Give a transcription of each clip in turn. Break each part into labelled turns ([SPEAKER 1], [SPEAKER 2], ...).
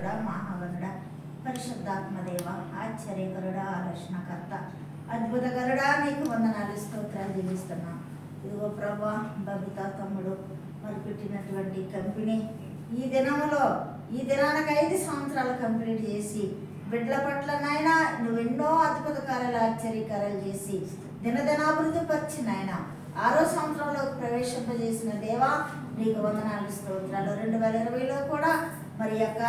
[SPEAKER 1] మహోన్నతుడా, మహాగణుడా, పరిశుద్ధాత్మదేవ, ఆశ్చర్యకరుడా, ఆలోచనకర్త, అద్భుతకరుడా, నీకు వందనాలు, స్తోత్రాలు చెల్లిస్తున్నాం. ఇదిగో ప్రభా, బబితా తమ్ముడు మరి పెట్టినటువంటి కంపెనీ ఈ దినానికి 5 సంవత్సరాలు కంప్లీట్ చేసి బిడ్డల పట్ల నాయన నువ్వు ఎన్నో అద్భుత కార్యాలు, ఆశ్చర్యకార్యాలు చేసి దినదినాభివృద్ధి పరిచి నాయన 6వ సంవత్సరంలో ప్రవేశింపజేసిన దేవా, నీకు వందనాలు, స్తోత్రాలు. 2020లో కూడా మరి యొక్క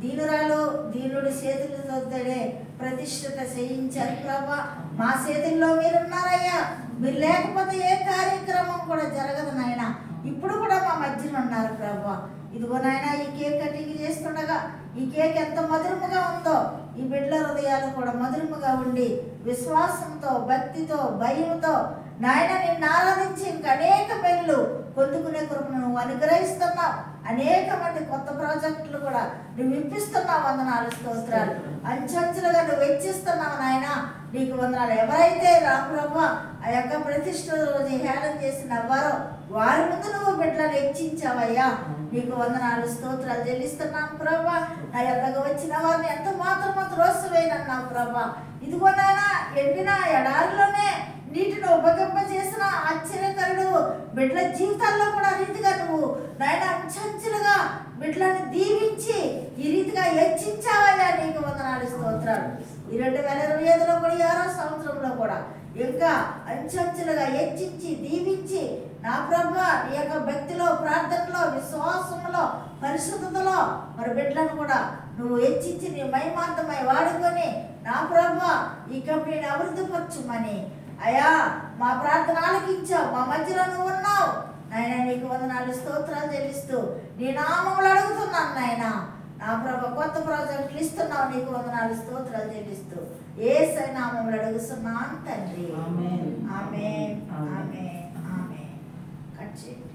[SPEAKER 1] దీనుడి చేతులతోనే ప్రతిష్ఠిత చేయించారు ప్రభా. మా చేతుల్లో మీరున్నారయ్యా. మీరు లేకపోతే ఏ కార్యక్రమం కూడా జరగదు నాయన. ఇప్పుడు కూడా మా మధ్యన ఉన్నారు ప్రభా. ఇదిగో నాయన, ఈ కేక్ కటింగ్ చేస్తుండగా ఈ కేక్ ఎంత మధురముగా ఉందో, ఈ బిడ్డల హృదయాలు కూడా మధురముగా ఉండి విశ్వాసంతో, భక్తితో, భయంతో నాయన నిన్ను ఆరాధించి ఇంకా అనేక మేలు పొందుకునే కృపను నువ్వు అనుగ్రహిస్తున్నావు. అనేక మంది కొత్త ప్రాజెక్టులు కూడా నువ్వు ఇప్పిస్తున్నావు. వందనాలు, స్తోత్రాలు. అంచెంచెలుగా నువ్వు వెచ్చిస్తున్నావు నాయన, నీకు వందనాలు. ఎవరైతే రామప్రభా ఆ యొక్క ప్రతిష్ఠ రోజు హేళన చేసిన వారో వారి ముందు నువ్వు బిడ్డలను హెచ్చించావయ్యా. నీకు వందనాలు, స్తోత్రాలు చెల్లిస్తున్నాను ప్రభా. నా యొక్కకు వచ్చిన వారిని ఎంత మాత్రమో త్రోసివేయనన్నావు ప్రభా. ఇదిగో నాయన, ఎండిన ఎడారిలోనే నీటిని ఉపగింపజేసిన ఆశ్చర్యకరుడు. బిడ్డల జీవితాల్లో కూడా రీతిగా నువ్వు నాయన అంచెంచెలుగా బిడ్డలను దీవించి ఈ రీతిగా హెచ్చించావయ్యా. నీకు వందనాలు, స్తోత్రాలు. ఈ 2025లో కూడా 6వ సంవత్సరంలో కూడా ఇంకా అంచెంచెలుగా హెచ్చించి దీవించి నా ప్రభా నీ యొక్క భక్తిలో, ప్రార్థనలో, విశ్వాసంలో, పరిశుద్ధతలో మరి బిడ్డలను కూడా నువ్వు హెచ్చించి నీ మహిమార్థమై వాడుకొని నా ప్రభా ఈ కంపెనీని అభివృద్ధిపరచుమని అయ్యా మా ప్రార్థన ఆలకించావు. మా మధ్యలో నువ్వు ఉన్నావు నాయన. నీకు వందనాలు, స్తోత్రాలు చెల్లిస్తూ నీ నామములు అడుగుతున్నాను నాయన. నా ప్రభా కొత్త ప్రాజెక్టులు ఇస్తున్నావు. నీకు వందనాలు, స్తోత్రాలు చెల్లిస్తూ యేసయ్య నామములు అడుగుతున్నాను తండ్రి. ఆమేన్, ఆమేన్, ఆమేన్, ఆమేన్. కట్ చేయండి.